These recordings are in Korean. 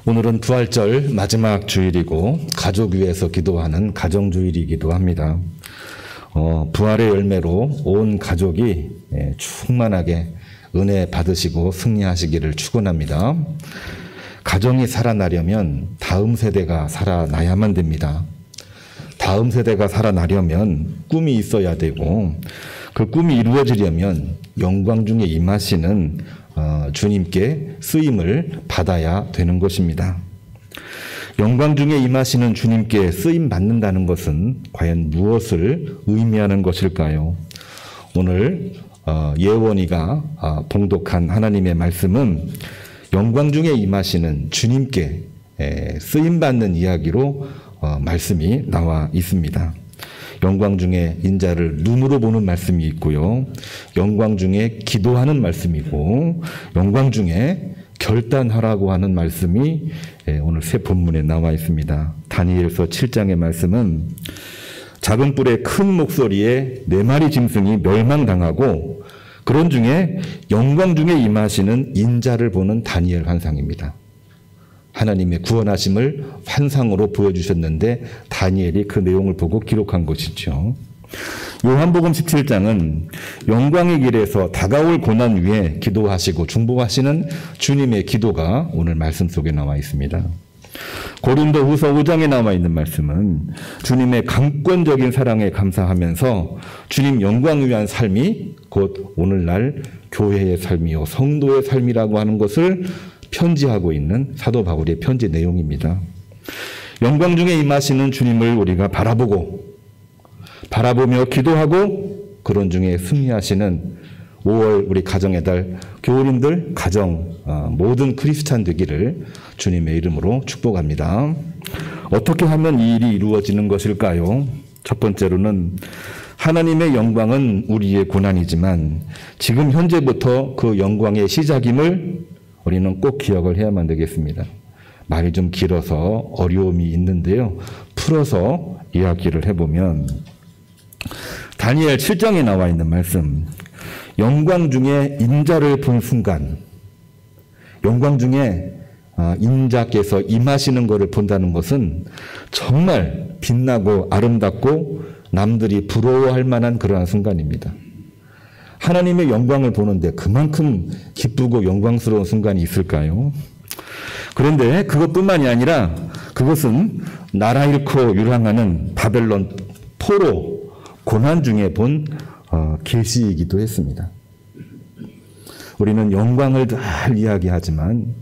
오늘은 부활절 마지막 주일이고 가족 위해서 기도하는 가정주일이기도 합니다. 부활의 열매로 온 가족이 충만하게 은혜 받으시고 승리하시기를 축원합니다. 가정이 살아나려면 다음 세대가 살아나야만 됩니다. 다음 세대가 살아나려면 꿈이 있어야 되고 그 꿈이 이루어지려면 영광 중에 임하시는 주님께 쓰임을 받아야 되는 것입니다. 영광 중에 임하시는 주님께 쓰임 받는다는 것은 과연 무엇을 의미하는 것일까요? 오늘 예원이가 봉독한 하나님의 말씀은 영광 중에 임하시는 주님께 쓰임 받는 이야기로 말씀이 나와 있습니다. 영광 중에 인자를 눈으로 보는 말씀이 있고요. 영광 중에 기도하는 말씀이고 영광 중에 결단하라고 하는 말씀이 오늘 새 본문에 나와 있습니다. 다니엘서 7장의 말씀은 작은 뿔에 큰 목소리에 4마리 짐승이 멸망당하고 그런 중에 영광 중에 임하시는 인자를 보는 다니엘 환상입니다. 하나님의 구원하심을 환상으로 보여주셨는데 다니엘이 그 내용을 보고 기록한 것이죠. 요한복음 17장은 영광의 길에서 다가올 고난 위에 기도하시고 중보하시는 주님의 기도가 오늘 말씀 속에 나와 있습니다. 고린도후서 5장에 나와 있는 말씀은 주님의 강권적인 사랑에 감사하면서 주님 영광을 위한 삶이 곧 오늘날 교회의 삶이요 성도의 삶이라고 하는 것을 편지하고 있는 사도 바울의 편지 내용입니다. 영광 중에 임하시는 주님을 우리가 바라보며 기도하고 그런 중에 승리하시는 5월 우리 가정의 달 교우님들 가정 모든 크리스찬 되기를 주님의 이름으로 축복합니다. 어떻게 하면 이 일이 이루어지는 것일까요? 첫 번째로는 하나님의 영광은 우리의 고난이지만 지금 현재부터 그 영광의 시작임을 우리는 꼭 기억을 해야만 되겠습니다. 말이 좀 길어서 어려움이 있는데요. 풀어서 이야기를 해보면 다니엘 7장에 나와 있는 말씀 영광 중에 인자를 본 순간 영광 중에 인자께서 임하시는 것을 본다는 것은 정말 빛나고 아름답고 남들이 부러워할 만한 그러한 순간입니다. 하나님의 영광을 보는데 그만큼 기쁘고 영광스러운 순간이 있을까요? 그런데 그것뿐만이 아니라 그것은 나라 잃고 유랑하는 바벨론 포로 고난 중에 본 계시이기도 했습니다. 우리는 영광을 잘 이야기하지만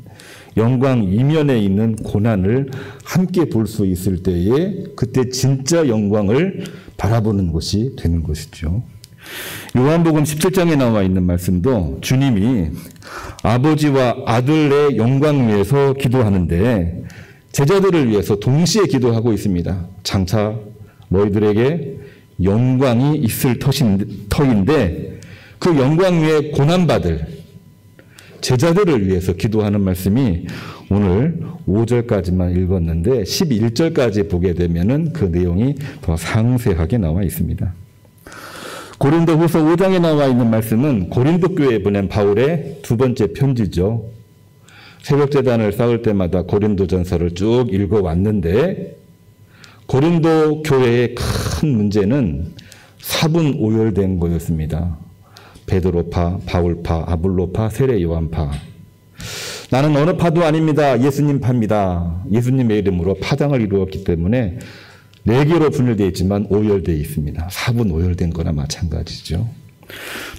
영광 이면에 있는 고난을 함께 볼 수 있을 때에 그때 진짜 영광을 바라보는 것이 되는 것이죠. 요한복음 17장에 나와 있는 말씀도 주님이 아버지와 아들의 영광 위해서 기도하는데 제자들을 위해서 동시에 기도하고 있습니다. 장차 너희들에게 영광이 있을 터인데 그 영광 위에 고난받을 제자들을 위해서 기도하는 말씀이 오늘 5절까지만 읽었는데 11절까지 보게 되면은 그 내용이 더 상세하게 나와 있습니다. 고린도후서 5장에 나와 있는 말씀은 고린도 교회에 보낸 바울의 두 번째 편지죠. 새벽제단을 쌓을 때마다 고린도전서를 쭉 읽어왔는데 고린도 교회의 큰 문제는 사분 오열된 거였습니다. 베드로파, 바울파, 아볼로파, 세례 요한파. 나는 어느 파도 아닙니다. 예수님 파입니다. 예수님의 이름으로 파당을 이루었기 때문에 4개로 분열되어 있지만 오열되어 있습니다. 사분 오열된 거나 마찬가지죠.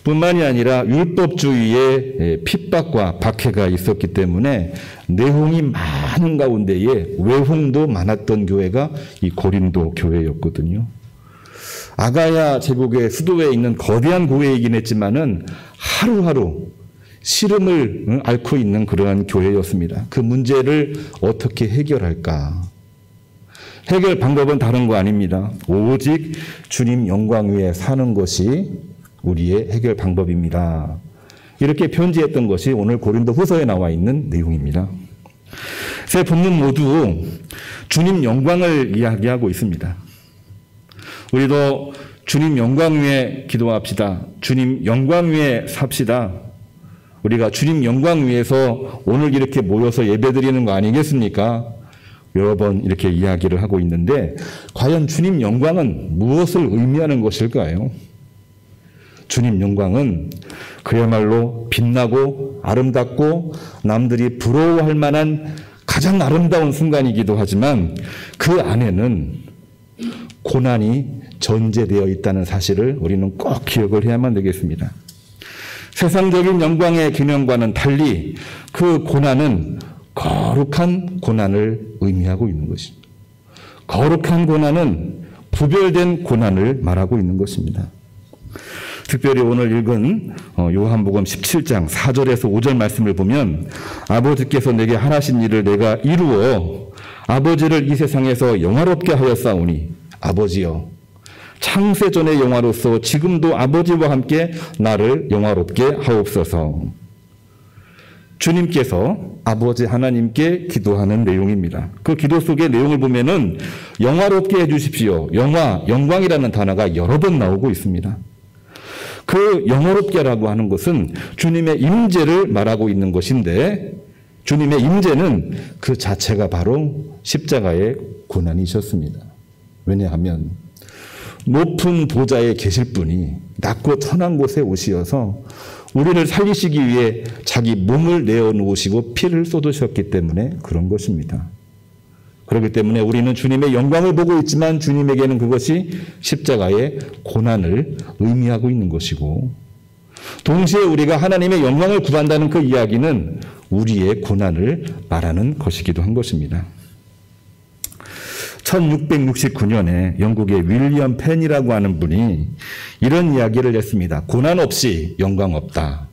뿐만이 아니라 율법주의의 핍박과 박해가 있었기 때문에 내홍이 많은 가운데에 외홍도 많았던 교회가 이 고린도 교회였거든요. 아가야 제국의 수도에 있는 거대한 교회이긴 했지만은 하루하루 시름을 앓고 있는 그러한 교회였습니다. 그 문제를 어떻게 해결할까? 해결 방법은 다른 거 아닙니다. 오직 주님 영광 위에 사는 것이 우리의 해결 방법입니다. 이렇게 편지했던 것이 오늘 고린도 후서에 나와 있는 내용입니다. 세 본문 모두 주님 영광을 이야기하고 있습니다. 우리도 주님 영광 위에 기도합시다. 주님 영광 위에 삽시다. 우리가 주님 영광 위해서 오늘 이렇게 모여서 예배드리는 거 아니겠습니까? 여러 번 이렇게 이야기를 하고 있는데 과연 주님 영광은 무엇을 의미하는 것일까요? 주님 영광은 그야말로 빛나고 아름답고 남들이 부러워할 만한 가장 아름다운 순간이기도 하지만 그 안에는 고난이 전제되어 있다는 사실을 우리는 꼭 기억을 해야만 되겠습니다. 세상적인 영광의 개념과는 달리 그 고난은 거룩한 고난을 의미하고 있는 것입니다. 거룩한 고난은 구별된 고난을 말하고 있는 것입니다. 특별히 오늘 읽은 요한복음 17장 4절에서 5절 말씀을 보면 아버지께서 내게 하라신 일을 내가 이루어 아버지를 이 세상에서 영화롭게 하였사오니 아버지여 창세전의 영화로서 지금도 아버지와 함께 나를 영화롭게 하옵소서. 주님께서 아버지 하나님께 기도하는 내용입니다. 그 기도 속의 내용을 보면은 영화롭게 해주십시오. 영광이라는 단어가 여러 번 나오고 있습니다. 그 영화롭게라고 하는 것은 주님의 임재를 말하고 있는 것인데 주님의 임재는 그 자체가 바로 십자가의 고난이셨습니다. 왜냐하면 높은 보좌에 계실 분이 낮고 천한 곳에 오시어서 우리를 살리시기 위해 자기 몸을 내어놓으시고 피를 쏟으셨기 때문에 그런 것입니다. 그렇기 때문에 우리는 주님의 영광을 보고 있지만 주님에게는 그것이 십자가의 고난을 의미하고 있는 것이고 동시에 우리가 하나님의 영광을 구한다는 그 이야기는 우리의 고난을 말하는 것이기도 한 것입니다. 1669년에 영국의 윌리엄 펜이라고 하는 분이 이런 이야기를 했습니다. 고난 없이 영광 없다.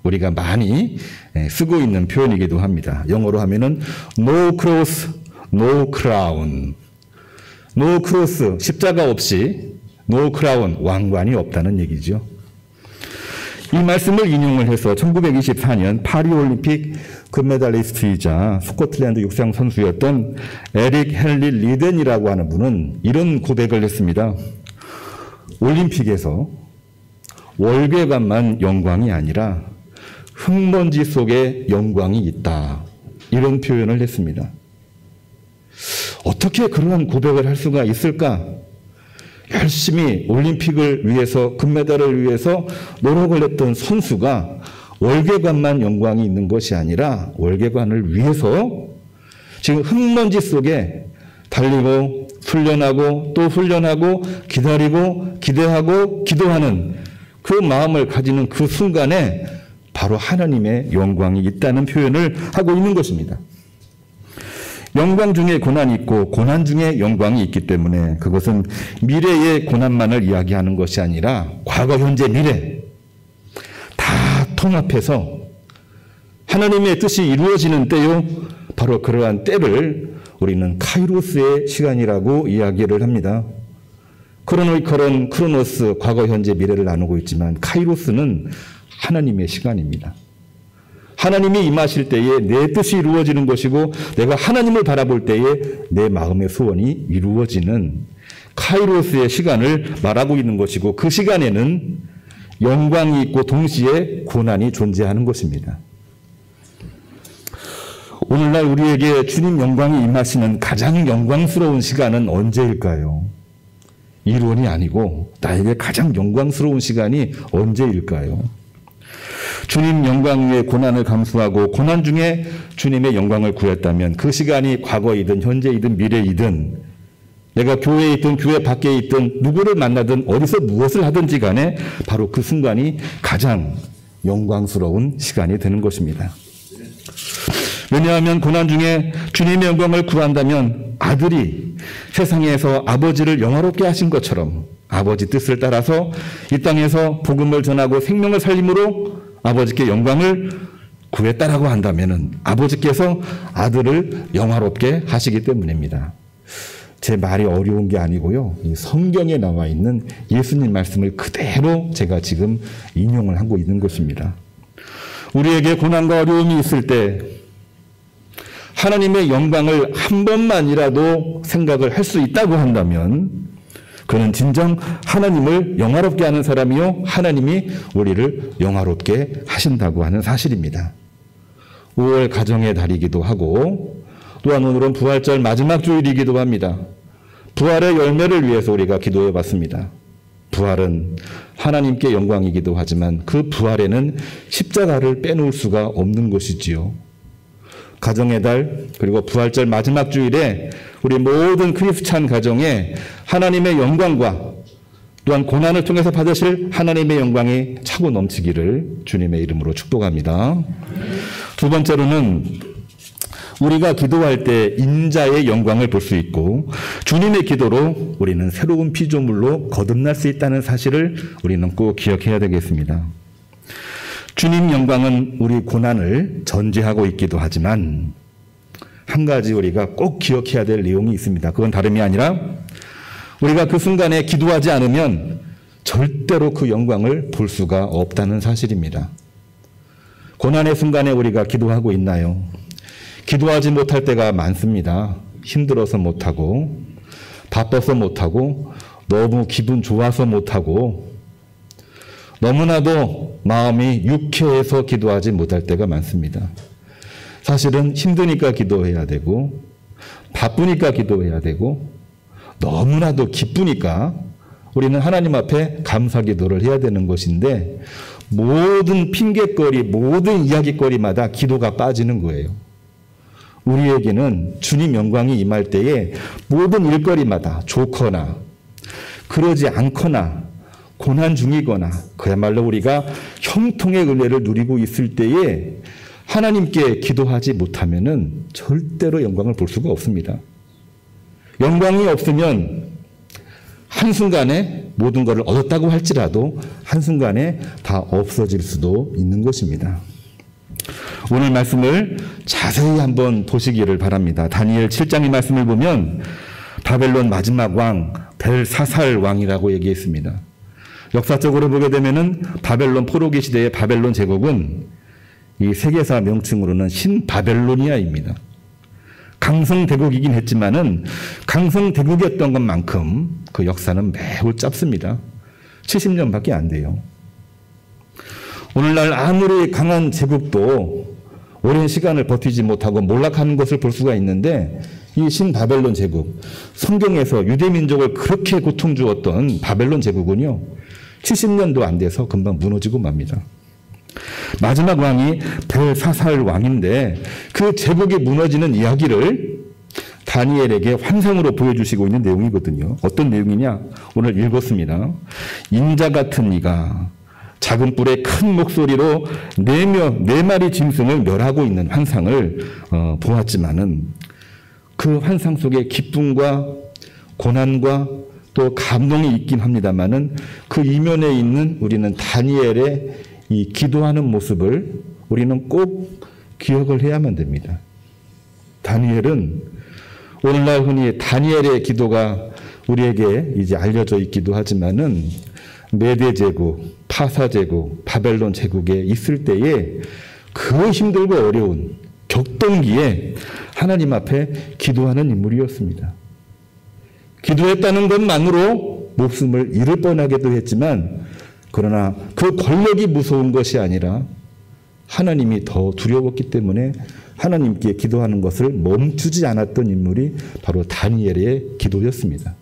우리가 많이 쓰고 있는 표현이기도 합니다. 영어로 하면은 No cross, no crown. No cross, 십자가 없이 no crown, 왕관이 없다는 얘기죠. 이 말씀을 인용을 해서 1924년 파리올림픽 금메달리스트이자 스코틀랜드 육상 선수였던 에릭 헨리 리덴이라고 하는 분은 이런 고백을 했습니다. 올림픽에서 월계관만 영광이 아니라 흙먼지 속에 영광이 있다. 이런 표현을 했습니다. 어떻게 그러한 고백을 할 수가 있을까? 열심히 올림픽을 위해서 금메달을 위해서 노력을 했던 선수가 월계관만 영광이 있는 것이 아니라 월계관을 위해서 지금 흙먼지 속에 달리고 훈련하고 또 훈련하고 기다리고 기대하고 기도하는 그 마음을 가지는 그 순간에 바로 하나님의 영광이 있다는 표현을 하고 있는 것입니다. 영광 중에 고난이 있고 고난 중에 영광이 있기 때문에 그것은 미래의 고난만을 이야기하는 것이 아니라 과거, 현재, 미래 다 통합해서 하나님의 뜻이 이루어지는 때요. 바로 그러한 때를 우리는 카이로스의 시간이라고 이야기를 합니다. 크로노이컬은 크로노스, 과거, 현재, 미래를 나누고 있지만 카이로스는 하나님의 시간입니다. 하나님이 임하실 때에 내 뜻이 이루어지는 것이고 내가 하나님을 바라볼 때에 내 마음의 소원이 이루어지는 카이로스의 시간을 말하고 있는 것이고 그 시간에는 영광이 있고 동시에 고난이 존재하는 것입니다. 오늘날 우리에게 주님 영광이 임하시는 가장 영광스러운 시간은 언제일까요? 이론이 아니고 나에게 가장 영광스러운 시간이 언제일까요? 주님 영광 위에 고난을 감수하고 고난 중에 주님의 영광을 구했다면 그 시간이 과거이든 현재이든 미래이든 내가 교회에 있든 교회 밖에 있든 누구를 만나든 어디서 무엇을 하든지 간에 바로 그 순간이 가장 영광스러운 시간이 되는 것입니다. 왜냐하면 고난 중에 주님의 영광을 구한다면 아들이 세상에서 아버지를 영화롭게 하신 것처럼 아버지 뜻을 따라서 이 땅에서 복음을 전하고 생명을 살림으로 아버지께 영광을 구했다라고 한다면 아버지께서 아들을 영화롭게 하시기 때문입니다. 제 말이 어려운 게 아니고요. 이 성경에 나와 있는 예수님 말씀을 그대로 제가 지금 인용을 하고 있는 것입니다. 우리에게 고난과 어려움이 있을 때 하나님의 영광을 한 번만이라도 생각을 할 수 있다고 한다면 그는 진정 하나님을 영화롭게 하는 사람이요 하나님이 우리를 영화롭게 하신다고 하는 사실입니다. 5월 가정의 달이기도 하고 또한 오늘은 부활절 마지막 주일이기도 합니다. 부활의 열매를 위해서 우리가 기도해 봤습니다. 부활은 하나님께 영광이기도 하지만 그 부활에는 십자가를 빼놓을 수가 없는 것이지요. 가정의 달 그리고 부활절 마지막 주일에 우리 모든 크리스찬 가정에 하나님의 영광과 또한 고난을 통해서 받으실 하나님의 영광이 차고 넘치기를 주님의 이름으로 축복합니다. 두 번째로는 우리가 기도할 때 인자의 영광을 볼 수 있고 주님의 기도로 우리는 새로운 피조물로 거듭날 수 있다는 사실을 우리는 꼭 기억해야 되겠습니다. 주님 영광은 우리 고난을 전제하고 있기도 하지만 한 가지 우리가 꼭 기억해야 될 내용이 있습니다. 그건 다름이 아니라 우리가 그 순간에 기도하지 않으면 절대로 그 영광을 볼 수가 없다는 사실입니다. 고난의 순간에 우리가 기도하고 있나요? 기도하지 못할 때가 많습니다. 힘들어서 못하고 바빠서 못하고 너무 기분 좋아서 못하고 너무나도 마음이 유쾌해서 기도하지 못할 때가 많습니다. 사실은 힘드니까 기도해야 되고 바쁘니까 기도해야 되고 너무나도 기쁘니까 우리는 하나님 앞에 감사 기도를 해야 되는 것인데 모든 핑계거리, 모든 이야기거리마다 기도가 빠지는 거예요. 우리에게는 주님 영광이 임할 때에 모든 일거리마다 좋거나 그러지 않거나 고난 중이거나 그야말로 우리가 형통의 은혜를 누리고 있을 때에 하나님께 기도하지 못하면은 절대로 영광을 볼 수가 없습니다. 영광이 없으면 한순간에 모든 것을 얻었다고 할지라도 한순간에 다 없어질 수도 있는 것입니다. 오늘 말씀을 자세히 한번 보시기를 바랍니다. 다니엘 7장의 말씀을 보면 바벨론 마지막 왕 벨사살 왕이라고 얘기했습니다. 역사적으로 보게 되면은 바벨론 포로기 시대의 바벨론 제국은 이 세계사 명칭으로는 신바벨로니아입니다. 강성대국이긴 했지만은 강성대국이었던 것만큼 그 역사는 매우 짧습니다. 70년밖에 안 돼요. 오늘날 아무리 강한 제국도 오랜 시간을 버티지 못하고 몰락하는 것을 볼 수가 있는데 이 신바벨론 제국, 성경에서 유대민족을 그렇게 고통 주었던 바벨론 제국은요 70년도 안 돼서 금방 무너지고 맙니다. 마지막 왕이 벨사살 왕인데 그 제국이 무너지는 이야기를 다니엘에게 환상으로 보여주시고 있는 내용이거든요. 어떤 내용이냐? 오늘 읽었습니다. 인자 같은 이가 작은 뿔에 큰 목소리로 네 마리 짐승을 멸하고 있는 환상을 보았지만은 그 환상 속에 기쁨과 고난과 또 감동이 있긴 합니다만은 그 이면에 있는 우리는 다니엘의 이 기도하는 모습을 우리는 꼭 기억을 해야만 됩니다. 다니엘은 오늘날 흔히 다니엘의 기도가 우리에게 이제 알려져 있기도 하지만은 메대 제국, 파사 제국, 바벨론 제국에 있을 때에 그 힘들고 어려운 격동기에 하나님 앞에 기도하는 인물이었습니다. 기도했다는 것만으로 목숨을 잃을 뻔하기도 했지만 그러나 그 권력이 무서운 것이 아니라 하나님이 더 두려웠기 때문에 하나님께 기도하는 것을 멈추지 않았던 인물이 바로 다니엘의 기도였습니다.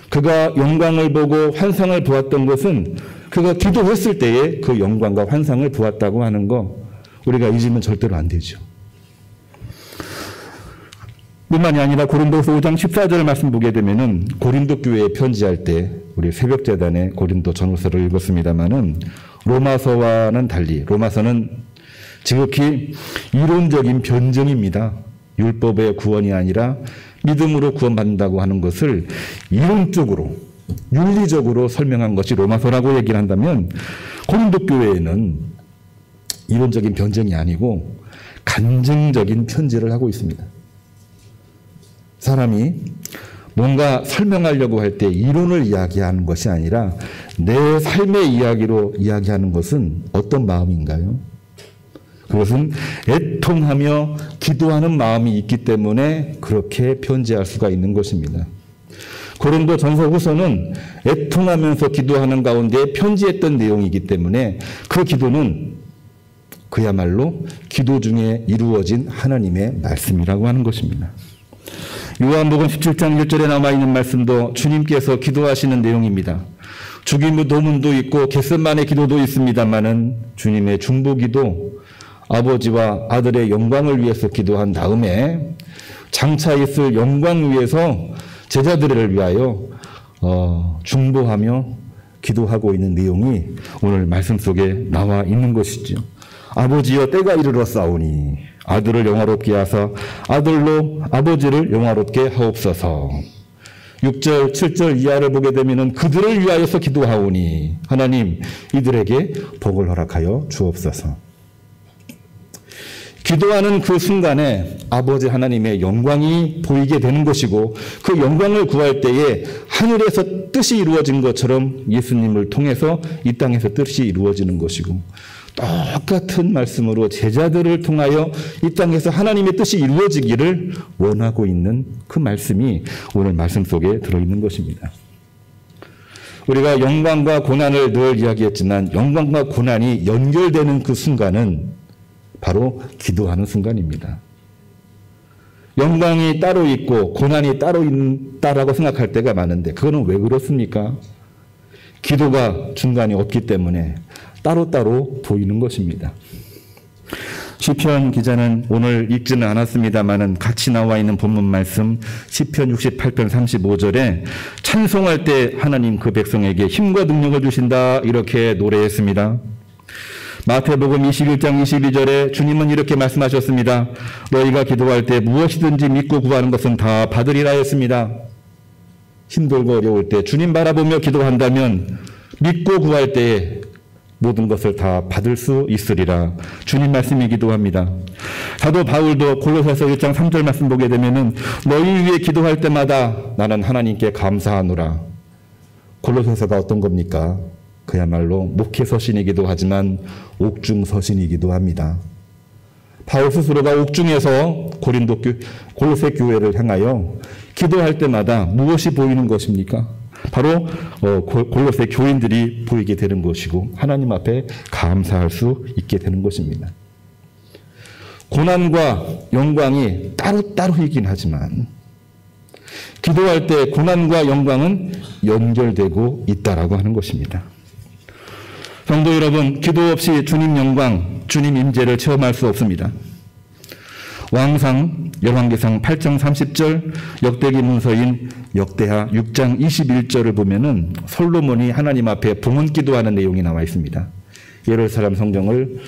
그가 영광을 보고 환상을 보았던 것은 그가 기도했을 때에 그 영광과 환상을 보았다고 하는 거 우리가 잊으면 절대로 안 되죠. 뿐만이 아니라 고린도서 5장 14절 말씀 보게 되면은 고린도 교회에 편지할 때 우리 새벽재단의 고린도 전후서를 읽었습니다마는 로마서와는 달리 로마서는 지극히 이론적인 변증입니다. 율법의 구원이 아니라 믿음으로 구원받는다고 하는 것을 이론적으로 윤리적으로 설명한 것이 로마서라고 얘기를 한다면 고린도 교회에는 이론적인 변증이 아니고 간증적인 편지를 하고 있습니다. 사람이 뭔가 설명하려고 할 때 이론을 이야기하는 것이 아니라 내 삶의 이야기로 이야기하는 것은 어떤 마음인가요? 그것은 애통하며 기도하는 마음이 있기 때문에 그렇게 편지할 수가 있는 것입니다. 고린도전서 후서는 애통하면서 기도하는 가운데 편지했던 내용이기 때문에 그 기도는 그야말로 기도 중에 이루어진 하나님의 말씀이라고 하는 것입니다. 요한복음 17장 1절에 남아있는 말씀도 주님께서 기도하시는 내용입니다. 죽임의 도문도 있고 겟세마네 기도도 있습니다마는 주님의 중보기도, 아버지와 아들의 영광을 위해서 기도한 다음에 장차 있을 영광 위해서 제자들을 위하여 중보하며 기도하고 있는 내용이 오늘 말씀 속에 나와 있는 것이죠. 아버지여 때가 이르렀사오니 아들을 영화롭게 하사 아들로 아버지를 영화롭게 하옵소서. 6절 7절 이하를 보게 되면 그들을 위하여서 기도하오니 하나님 이들에게 복을 허락하여 주옵소서. 기도하는 그 순간에 아버지 하나님의 영광이 보이게 되는 것이고 그 영광을 구할 때에 하늘에서 뜻이 이루어진 것처럼 예수님을 통해서 이 땅에서 뜻이 이루어지는 것이고 똑같은 말씀으로 제자들을 통하여 이 땅에서 하나님의 뜻이 이루어지기를 원하고 있는 그 말씀이 오늘 말씀 속에 들어있는 것입니다. 우리가 영광과 고난을 늘 이야기했지만 영광과 고난이 연결되는 그 순간은 바로 기도하는 순간입니다. 영광이 따로 있고 고난이 따로 있다라고 생각할 때가 많은데 그거는 왜 그렇습니까? 기도가 중간에 없기 때문에 따로따로 보이는 것입니다. 시편 기자는 오늘 읽지는 않았습니다마는 같이 나와 있는 본문 말씀 시편 68편 35절에 찬송할 때 하나님 그 백성에게 힘과 능력을 주신다 이렇게 노래했습니다. 마태복음 21장 22절에 주님은 이렇게 말씀하셨습니다. 너희가 기도할 때 무엇이든지 믿고 구하는 것은 다 받으리라 했습니다. 힘들고 어려울 때 주님 바라보며 기도한다면 믿고 구할 때에 모든 것을 다 받을 수 있으리라. 주님 말씀이기도 합니다. 사도 바울도 골로새서 1장 3절 말씀 보게 되면은 너희 위해 기도할 때마다 나는 하나님께 감사하노라. 골로새서가 어떤 겁니까? 그야말로 목회서신이기도 하지만 옥중서신이기도 합니다. 바울 스스로가 옥중에서 골로새 교회를 향하여 기도할 때마다 무엇이 보이는 것입니까? 바로 골로새 교인들이 보이게 되는 것이고 하나님 앞에 감사할 수 있게 되는 것입니다. 고난과 영광이 따로따로이긴 하지만 기도할 때 고난과 영광은 연결되고 있다라고 하는 것입니다. 성도 여러분, 기도 없이 주님 영광, 주님 임재를 체험할 수 없습니다. 왕상 열왕기상 8장 30절, 역대기 문서인 역대하 6장 21절을 보면은 솔로몬이 하나님 앞에 봉헌 기도하는 내용이 나와 있습니다. 예루살렘 성경을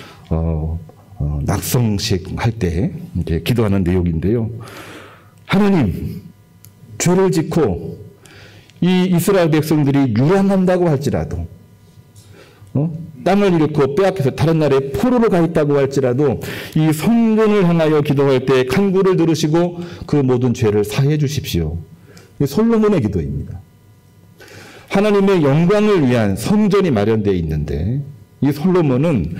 낙성식 할 때 이제 기도하는 내용인데요. 하나님, 죄를 짓고 이 이스라엘 백성들이 유랑한다고 할지라도 땅을 잃고 빼앗겨서 다른 나라에 포로로 가 있다고 할지라도 이 성전을 향하여 기도할 때 간구를 들으시고 그 모든 죄를 사해 주십시오. 이 솔로몬의 기도입니다. 하나님의 영광을 위한 성전이 마련되어 있는데 이 솔로몬은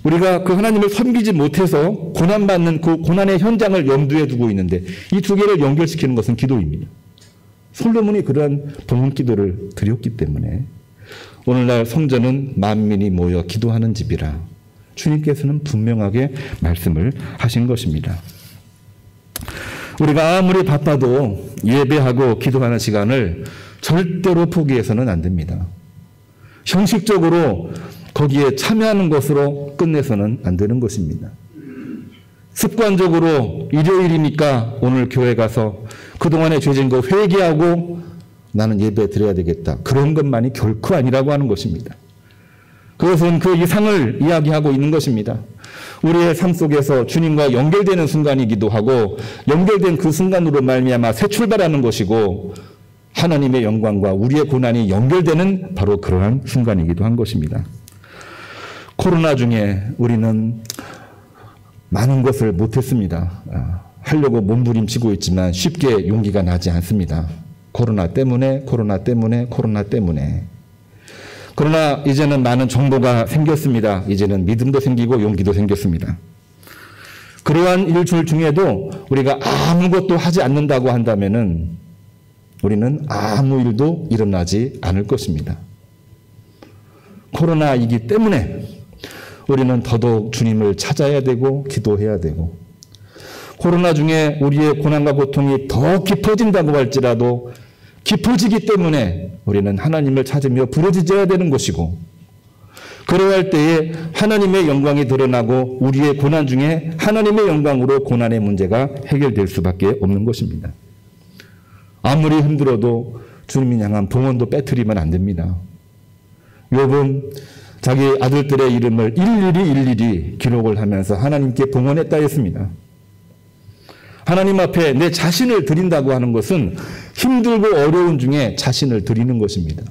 우리가 그 하나님을 섬기지 못해서 고난받는 그 고난의 현장을 염두에 두고 있는데 이 두 개를 연결시키는 것은 기도입니다. 솔로몬이 그러한 봉헌 기도를 드렸기 때문에 오늘날 성전은 만민이 모여 기도하는 집이라 주님께서는 분명하게 말씀을 하신 것입니다. 우리가 아무리 바빠도 예배하고 기도하는 시간을 절대로 포기해서는 안 됩니다. 형식적으로 거기에 참여하는 것으로 끝내서는 안 되는 것입니다. 습관적으로 일요일이니까 오늘 교회 가서 그동안의 죄진 거 회개하고 나는 예배 드려야 되겠다. 그런 것만이 결코 아니라고 하는 것입니다. 그것은 그 이상을 이야기하고 있는 것입니다. 우리의 삶 속에서 주님과 연결되는 순간이기도 하고 연결된 그 순간으로 말미암아 새 출발하는 것이고 하나님의 영광과 우리의 고난이 연결되는 바로 그러한 순간이기도 한 것입니다. 코로나 중에 우리는 많은 것을 못했습니다. 하려고 몸부림치고 있지만 쉽게 용기가 나지 않습니다. 코로나 때문에. 그러나 이제는 많은 정보가 생겼습니다. 이제는 믿음도 생기고 용기도 생겼습니다. 그러한 일출 중에도 우리가 아무것도 하지 않는다고 한다면은 우리는 아무 일도 일어나지 않을 것입니다. 코로나이기 때문에 우리는 더더욱 주님을 찾아야 되고 기도해야 되고, 코로나 중에 우리의 고난과 고통이 더 깊어진다고 할지라도 깊어지기 때문에 우리는 하나님을 찾으며 부르짖어야 되는 것이고, 그러할 때에 하나님의 영광이 드러나고 우리의 고난 중에 하나님의 영광으로 고난의 문제가 해결될 수밖에 없는 것입니다. 아무리 힘들어도 주님을 향한 봉헌도 빼뜨리면 안 됩니다. 욥은 자기 아들들의 이름을 일일이 기록을 하면서 하나님께 봉헌했다 했습니다. 하나님 앞에 내 자신을 드린다고 하는 것은 힘들고 어려운 중에 자신을 드리는 것입니다.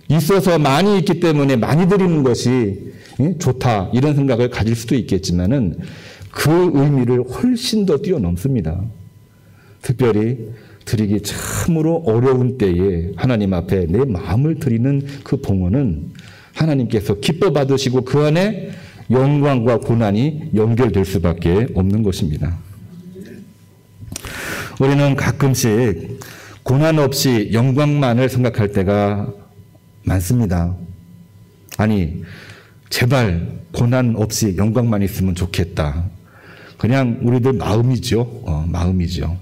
있어서 많이 있기 때문에 많이 드리는 것이 좋다 이런 생각을 가질 수도 있겠지만은 그 의미를 훨씬 더 뛰어넘습니다. 특별히 드리기 참으로 어려운 때에 하나님 앞에 내 마음을 드리는 그 봉헌은 하나님께서 기뻐 받으시고 그 안에 영광과 고난이 연결될 수밖에 없는 것입니다. 우리는 가끔씩 고난 없이 영광만을 생각할 때가 많습니다. 아니, 제발 고난 없이 영광만 있으면 좋겠다. 그냥 우리들 마음이죠. 마음이죠.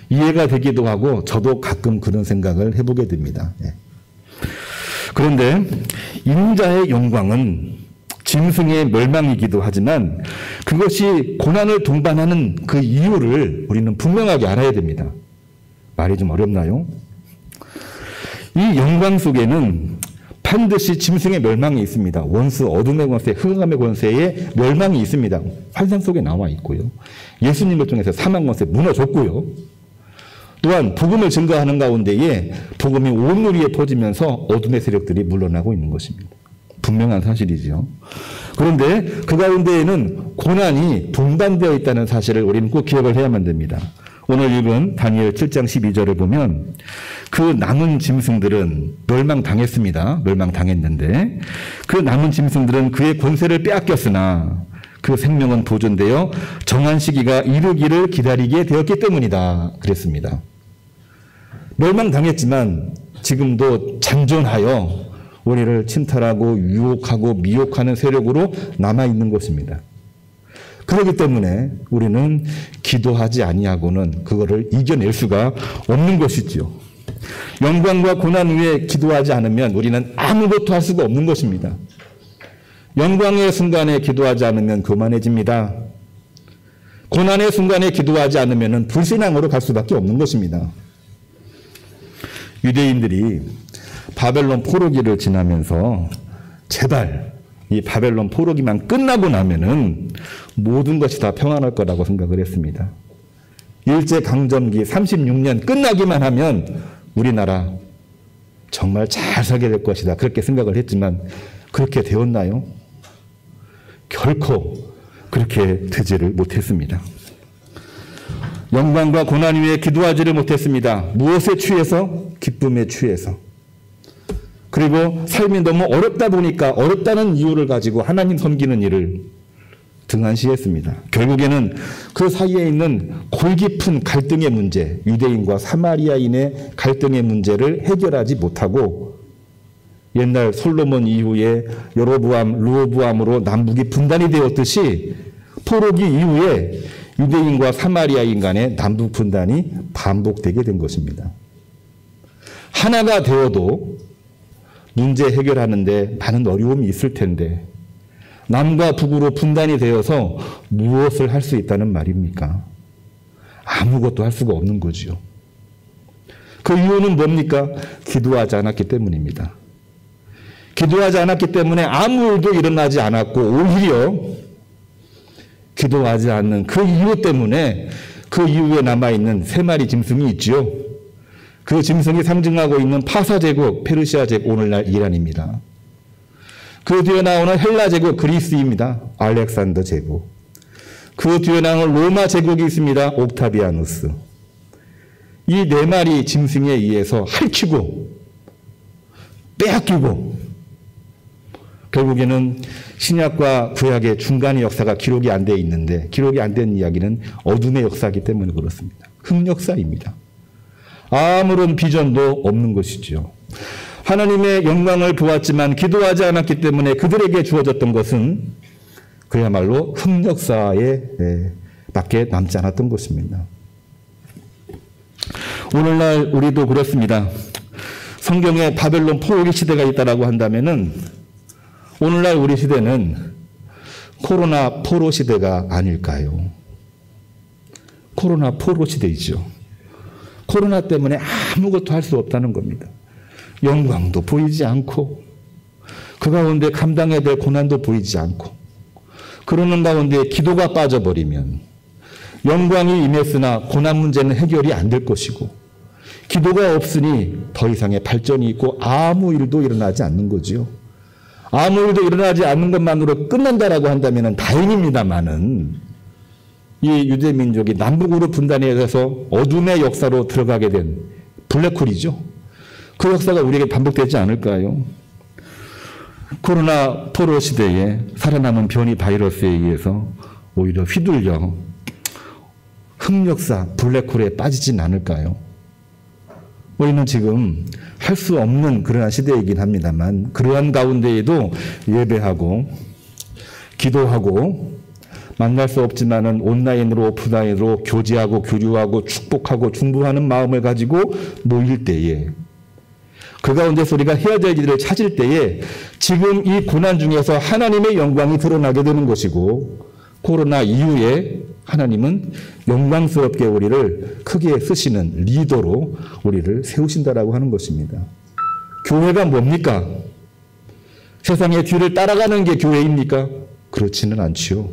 이해가 되기도 하고 저도 가끔 그런 생각을 해보게 됩니다. 그런데 인자의 영광은 짐승의 멸망이기도 하지만 그것이 고난을 동반하는 그 이유를 우리는 분명하게 알아야 됩니다. 말이 좀 어렵나요? 이 영광 속에는 반드시 짐승의 멸망이 있습니다. 원수, 어둠의 권세, 흑암의 권세의 멸망이 있습니다. 환상 속에 나와 있고요. 예수님을 통해서 사망 권세 무너졌고요. 또한 복음을 증거하는 가운데에 복음이 온 누리에 퍼지면서 어둠의 세력들이 물러나고 있는 것입니다. 분명한 사실이죠. 그런데 그 가운데에는 고난이 동반되어 있다는 사실을 우리는 꼭 기억을 해야만 됩니다. 오늘 읽은 다니엘 7장 12절을 보면 그 남은 짐승들은 멸망당했습니다. 멸망당했는데 그 남은 짐승들은 그의 권세를 빼앗겼으나 그 생명은 보존되어 정한 시기가 이르기를 기다리게 되었기 때문이다. 그랬습니다. 멸망당했지만 지금도 잔존하여 우리를 침탈하고 유혹하고 미혹하는 세력으로 남아있는 것입니다. 그렇기 때문에 우리는 기도하지 아니하고는 그거를 이겨낼 수가 없는 것이지요. 영광과 고난 위에 기도하지 않으면 우리는 아무것도 할 수가 없는 것입니다. 영광의 순간에 기도하지 않으면 교만해집니다. 고난의 순간에 기도하지 않으면 불신앙으로 갈 수밖에 없는 것입니다. 유대인들이 바벨론 포로기를 지나면서 제발 이 바벨론 포로기만 끝나고 나면은 모든 것이 다 평안할 거라고 생각을 했습니다. 일제강점기 36년 끝나기만 하면 우리나라 정말 잘 살게 될 것이다. 그렇게 생각을 했지만 그렇게 되었나요? 결코 그렇게 되지를 못했습니다. 영광과 고난 위에 기도하지를 못했습니다. 무엇에 취해서? 기쁨에 취해서. 그리고 삶이 너무 어렵다 보니까 어렵다는 이유를 가지고 하나님 섬기는 일을 등한시했습니다. 결국에는 그 사이에 있는 골깊은 갈등의 문제, 유대인과 사마리아인의 갈등의 문제를 해결하지 못하고 옛날 솔로몬 이후에 여로보암, 르호보암으로 남북이 분단이 되었듯이 포로기 이후에 유대인과 사마리아인 간의 남북 분단이 반복되게 된 것입니다. 하나가 되어도 문제 해결하는데 많은 어려움이 있을 텐데 남과 북으로 분단이 되어서 무엇을 할 수 있다는 말입니까? 아무것도 할 수가 없는 거지요. 그 이유는 뭡니까? 기도하지 않았기 때문입니다. 기도하지 않았기 때문에 아무 일도 일어나지 않았고 오히려 기도하지 않는 그 이유 때문에 그 이후에 남아있는 세 마리 짐승이 있지요. 그 짐승이 상징하고 있는 파사 제국, 페르시아 제국, 오늘날 이란입니다. 그 뒤에 나오는 헬라 제국, 그리스입니다. 알렉산더 제국. 그 뒤에 나오는 로마 제국이 있습니다. 옥타비아누스. 이 네 마리 짐승에 의해서 핥히고 빼앗기고 결국에는 신약과 구약의 중간의 역사가 기록이 안 돼 있는데 기록이 안 된 이야기는 어둠의 역사이기 때문에 그렇습니다. 흑역사입니다. 아무런 비전도 없는 것이죠. 하나님의 영광을 보았지만 기도하지 않았기 때문에 그들에게 주어졌던 것은 그야말로 흑역사에 밖에 남지 않았던 것입니다. 오늘날 우리도 그렇습니다. 성경에 바벨론 포로기 시대가 있다라고 한다면은 오늘날 우리 시대는 코로나 포로 시대가 아닐까요? 코로나 포로 시대이죠. 코로나 때문에 아무것도 할 수 없다는 겁니다. 영광도 보이지 않고 그 가운데 감당해야 될 고난도 보이지 않고 그러는 가운데 기도가 빠져버리면 영광이 임했으나 고난 문제는 해결이 안 될 것이고 기도가 없으니 더 이상의 발전이 있고 아무 일도 일어나지 않는 거지요. 아무 일도 일어나지 않는 것만으로 끝난다라고 한다면 다행입니다만은 이 유대민족이 남북으로 분단해서 어둠의 역사로 들어가게 된 블랙홀이죠. 그 역사가 우리에게 반복되지 않을까요? 코로나 포로 시대에 살아남은 변이 바이러스에 의해서 오히려 휘둘려 흑역사 블랙홀에 빠지진 않을까요? 우리는 지금 할 수 없는 그러한 시대이긴 합니다만 그러한 가운데에도 예배하고 기도하고 만날 수 없지만은 온라인으로 오프라인으로 교제하고 교류하고 축복하고 중보하는 마음을 가지고 모일 때에 그 가운데서 우리가 해야 될 일을 찾을 때에 지금 이 고난 중에서 하나님의 영광이 드러나게 되는 것이고 코로나 이후에 하나님은 영광스럽게 우리를 크게 쓰시는 리더로 우리를 세우신다라고 하는 것입니다. 교회가 뭡니까? 세상의 뒤를 따라가는 게 교회입니까? 그렇지는 않지요.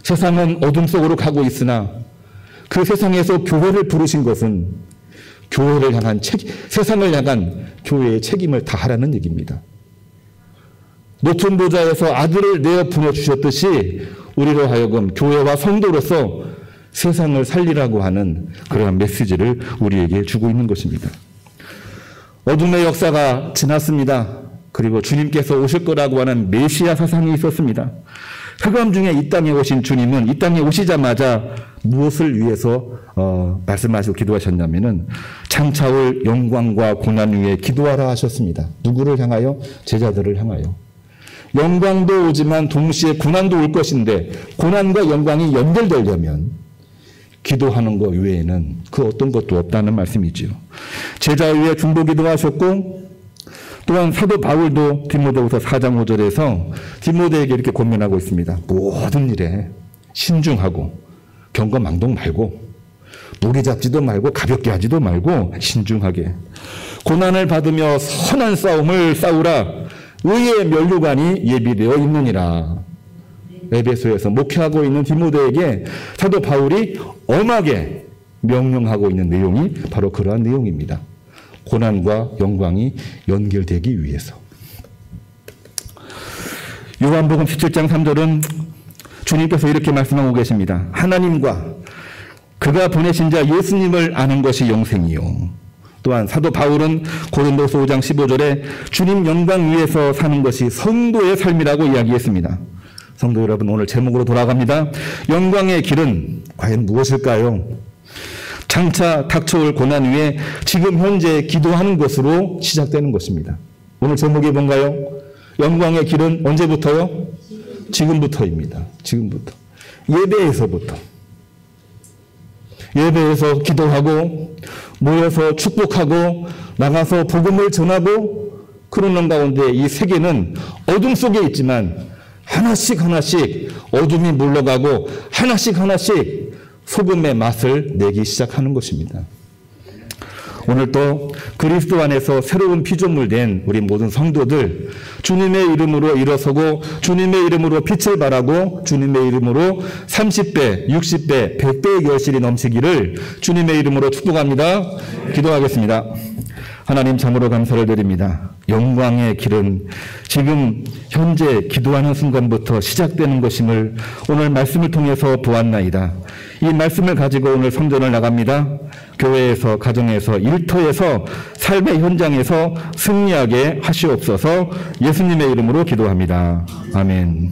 세상은 어둠 속으로 가고 있으나 그 세상에서 교회를 부르신 것은 교회를 향한 세상을 향한 교회의 책임을 다하라는 얘기입니다. 높은 보좌에서 아들을 내어 보내주셨듯이 우리로 하여금 교회와 성도로서 세상을 살리라고 하는 그러한 메시지를 우리에게 주고 있는 것입니다. 어둠의 역사가 지났습니다. 그리고 주님께서 오실 거라고 하는 메시아 사상이 있었습니다. 흑암 중에 이 땅에 오신 주님은 이 땅에 오시자마자 무엇을 위해서 말씀하시고 기도하셨냐면은 장차올 영광과 고난 위에 기도하라 하셨습니다. 누구를 향하여? 제자들을 향하여. 영광도 오지만 동시에 고난도 올 것인데 고난과 영광이 연결되려면 기도하는 것 외에는 그 어떤 것도 없다는 말씀이지요. 제자 위에 중보 기도하셨고 또한 사도 바울도 디모데후서 4장 5절에서 디모데에게 이렇게 권면하고 있습니다. 모든 일에 신중하고 경거망동 말고 무리 잡지도 말고 가볍게 하지도 말고 신중하게 고난을 받으며 선한 싸움을 싸우라. 의의 면류관이 예비되어 있느니라. 에베소에서 목회하고 있는 디모데에게 사도 바울이 엄하게 명령하고 있는 내용이 바로 그러한 내용입니다. 고난과 영광이 연결되기 위해서. 요한복음 17장 3절은 주님께서 이렇게 말씀하고 계십니다. 하나님과 그가 보내신 자 예수님을 아는 것이 영생이요. 또한 사도 바울은 고린도서 5장 15절에 주님 영광 위에서 사는 것이 성도의 삶이라고 이야기했습니다. 성도 여러분, 오늘 제목으로 돌아갑니다. 영광의 길은 과연 무엇일까요? 장차 닥쳐올 고난 위에 지금 현재 기도하는 것으로 시작되는 것입니다. 오늘 제목이 뭔가요? 영광의 길은 언제부터요? 지금부터입니다. 지금부터. 예배에서부터. 예배에서 기도하고 모여서 축복하고 나가서 복음을 전하고 그러는 가운데 이 세계는 어둠 속에 있지만 하나씩 어둠이 물러가고 하나씩 소금의 맛을 내기 시작하는 것입니다. 오늘 또 그리스도 안에서 새로운 피조물 된 우리 모든 성도들 주님의 이름으로 일어서고 주님의 이름으로 빛을 발하고 주님의 이름으로 30배, 60배, 100배의 결실이 넘치기를 주님의 이름으로 축복합니다. 기도하겠습니다. 하나님 참으로 감사를 드립니다. 영광의 길은 지금 현재 기도하는 순간부터 시작되는 것임을 오늘 말씀을 통해서 보았나이다. 이 말씀을 가지고 오늘 성전을 나갑니다. 교회에서, 가정에서, 일터에서, 삶의 현장에서 승리하게 하시옵소서. 예수님의 이름으로 기도합니다. 아멘.